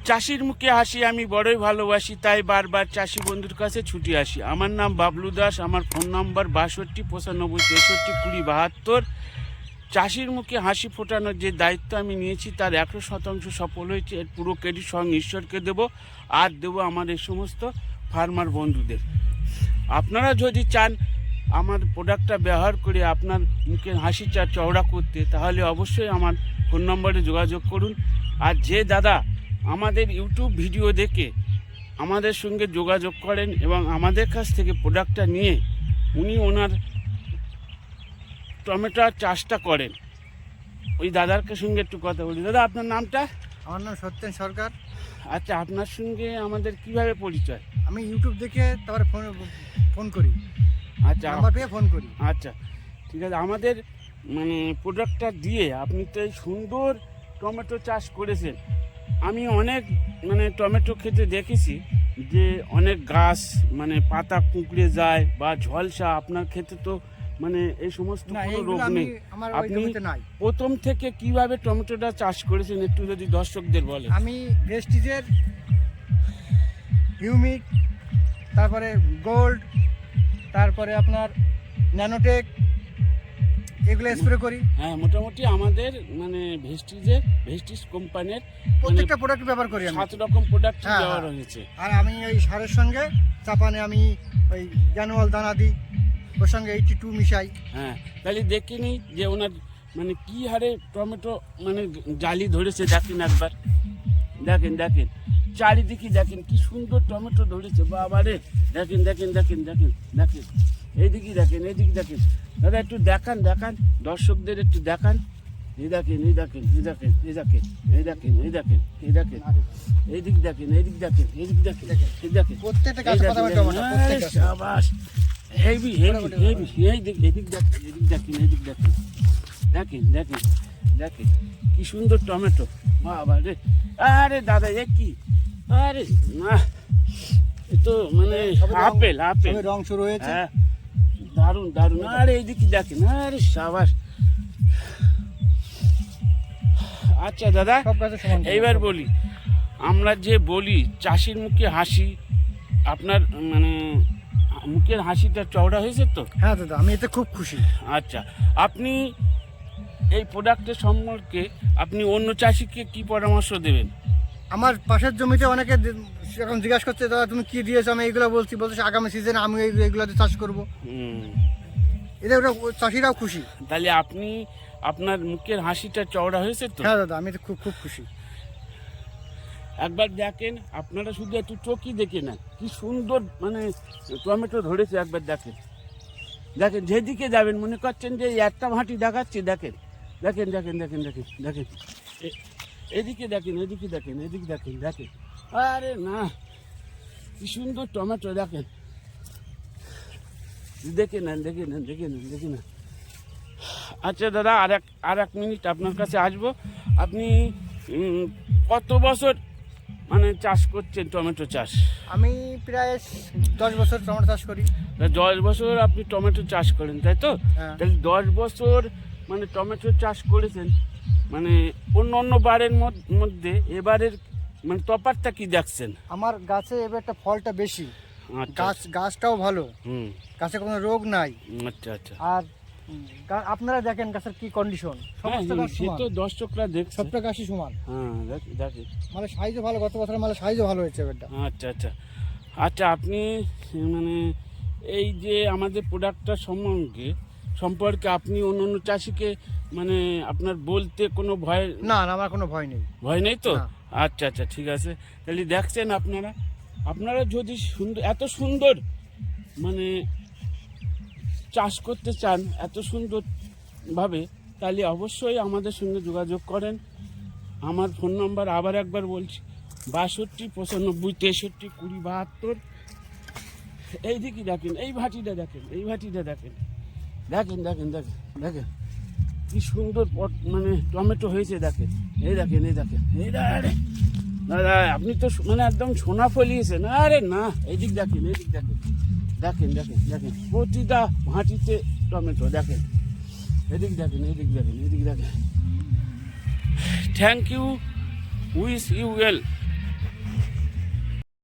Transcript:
চাষির মুখে হাসি আমি বড়ই ভালোবাসি, তাই বারবার চাষি বন্ধুর কাছে ছুটি আসি। আমার নাম বাবলু দাস, আমার ফোন নাম্বার 6295952072। চাষির মুখে হাসি ফোটানোর যে দায়িত্ব আমি নিয়েছি তার 100% সফল হয়েছে। এর পুরো ক্রেডিট স্বয়ং ঈশ্বরকে দেব, আর দেবো আমার এই সমস্ত ফার্মার বন্ধুদের। আপনারা যদি চান আমার প্রোডাক্টটা ব্যবহার করে আপনার মুখের হাসিটা চওড়া করতে, তাহলে অবশ্যই আমার ফোন নম্বরে যোগাযোগ করুন। আর যে দাদা আমাদের ইউটিউব ভিডিও দেখে আমাদের সঙ্গে যোগাযোগ করেন এবং আমাদের কাছ থেকে প্রোডাক্টটা নিয়ে উনি ওনার টমেটো চাষটা করেন, ওই দাদার সঙ্গে একটু কথা বলি। দাদা, আপনার নামটা? আমার নাম সত্যেন সরকার। আচ্ছা, আপনার সঙ্গে আমাদের কিভাবে পরিচয়? আমি ইউটিউব দেখে তারপরে ফোন করি। আচ্ছা, নাম্বার পেয়ে ফোন করি। আচ্ছা, ঠিক আছে। আমাদের মানে প্রোডাক্টটা দিয়ে আপনি তো এই সুন্দর টমেটো চাষ করেছেন। আমি অনেক মানে টমেটো খেতে দেখেছি যে অনেক গাছ মানে পাতা কুঁকড়ে যায় বা ঝলসা। আপনার ক্ষেত্রে তো মানে এই সমস্ত কোনো রোগ নেই। আপনি প্রথম থেকে কিভাবে টমেটোটা চাষ করেছেন একটু যদি দর্শকদের বলেন। আমি ভেস্টিজের হিউমিক, তারপরে গোল্ড, তারপরে আপনার ন্যানোটেক, এগুলো স্প্রে করি। হ্যাঁ, মোটামুটি আমাদের মানে ভেস্টিজ কোম্পানির প্রত্যেকটা প্রোডাক্ট ব্যবহার করি। 7 রকম প্রোডাক্ট ব্যবহার হয়েছে। আর আমি ওই সারের সঙ্গে চাপানে আমি ওই গ্যানুয়াল দানা দিই, ওর সঙ্গে 82 মিশাই। হ্যাঁ, তাহলে দেখে নিই যে ওনার মানে কি হারে টমেটো মানে জালি ধরেছে। দেখেন একবার, দেখেন দেখেন চারিদিকে দেখেন কি সুন্দর টমেটো ধরেছে। বাবারে, দেখেন দেখেন দেখেন দেখেন দেখেন এইদিকে দেখেন, এইদিকে দেখেন। দাদা একটু দেখান দেখান, দর্শকদের একটু দেখান। এই দেখেন, এই দেখেন, এই দেখেন, এই দেখেন, এই দেখেন, এই দেখেন, এই দেখেন, এইদিকে দেখেন, এইদিকে দেখেন, এইদিকে দেখেন, এই দেখেন প্রত্যেকটা গাছে পাতা টমেটো, প্রত্যেকটা। শাবাশ, হেভি হেভি হেভি। এইদিকে এদিক দেখেন, এদিক দেখেন, এদিক দেখেন, দেখেন দেখেন দেখেন কি সুন্দর টমেটো। বাবা রে, আরে দাদা এ কি, আরে না, এ তো মানে আপেল আপেল রং শুরু হয়েছে। হ্যাঁ, দারুণ দারুণ। আরে এইদিকে দেখেন, আরে শাবাশ। আচ্ছা দাদা, এইবার বলি, আমরা যে বলি চাষির মুখে হাসি, আপনার মানে মুখের হাসিটা চওড়া হয়েছে তো? হ্যাঁ দাদা, আমি এতে খুব খুশি। আচ্ছা, আপনি এই প্রোডাক্টের সম্পর্কে আপনি অন্য চাষিকে কি পরামর্শ দেবেন? আমার পাশের জমিতে অনেকে এখন জিজ্ঞাসা করছে, দাদা তুমি কি দিয়েছো? আমি এইগুলো বলছি, আগামী সিজনে আমি এইগুলোতে চাষ করবো। এতে ওরা চাষিরাও খুশি। তাহলে আপনি আপনার মুখের হাসিটা চওড়া হয়েছে তো? হ্যাঁ দাদা, আমি তো খুব খুব খুশি। একবার দেখেন, আপনারা শুধু একটু চোখই দেখে না কি সুন্দর মানে টমেটো ধরেছে। একবার দেখেন দেখেন, যেদিকে যাবেন মনে করছেন যে একটা মাটি দেখাচ্ছে। দেখেন দেখেন দেখেন দেখেন দেখেন দেখেন, এদিকে দেখেন, এদিকে দেখেন, এদিকে দেখেন দেখেন। আরে না, কি সুন্দর টমেটো দেখেন, দেখে নেন দেখে নেন দেখে নেন দেখে নেন। আচ্ছা দাদা, আর এক মিনিট আপনার কাছে আসবো। আপনি কত বছর মানে চাষ করছেন টমেটো চাষ? আমি প্রায় 10 বছর টমেটো চাষ করি। 10 বছর আপনি টমেটো চাষ করেন, তাই তো? হ্যাঁ। তাহলে 10 বছর মানে টমেটো চাষ করেছেন, মানে অন্য বারের মধ্যে এবারের মানে তফাৎটা কি দেখছেন? আমার গাছে এবার একটা ফলটা বেশি। আচ্ছা, গাছটাও ভালো, গাছে কোনো রোগ নাই। আচ্ছা আচ্ছা। আর আপনারা দেখেন গাছের কি কন্ডিশন, সমস্ত গাছ সমান। তো দর্শকরা দেখছে, সবটা গাছই সমান। হ্যাঁ দেখি মানে সাইজও ভালো, গত বছরের মানে সাইজও ভালো হয়েছে এবারটা। আচ্ছা আচ্ছা আচ্ছা। আপনি মানে এই যে আমাদের প্রোডাক্টটা সম্পর্কে আপনি অন্য চাষিকে মানে আপনার বলতে কোনো ভয়? না, আমার কোনো ভয় নেই। ভয় নেই তো? না। আচ্ছা আচ্ছা, ঠিক আছে। তাহলে দেখছেন আপনারা যদি এত সুন্দর মানে চাষ করতে চান এত সুন্দরভাবে, তাহলে অবশ্যই আমাদের সঙ্গে যোগাযোগ করেন। আমার ফোন নাম্বার আবার একবার বলছি, 6295952072। এইদিকে দেখেন, এই ভাটিটা দেখেন, এই ভাটিটা দেখেন, দেখেন দেখেন দেখেন দেখেন কি সুন্দর মানে টমেটো হয়েছে। দেখেন, এই দেখেন, এই দেখেন, এই দাঁড়ে দাদা, আপনি তো মানে একদম সোনা ফলিয়েছেন। আরে না, এইদিক দেখেন, এইদিক দেখেন, দেখেন দেখেন দেখেন প্রতিটা ভাটিতে টমেটো। দেখেন, এদিক দেখেন, এদিক দেখেন, এদিক দেখেন। Thank you, wish you well.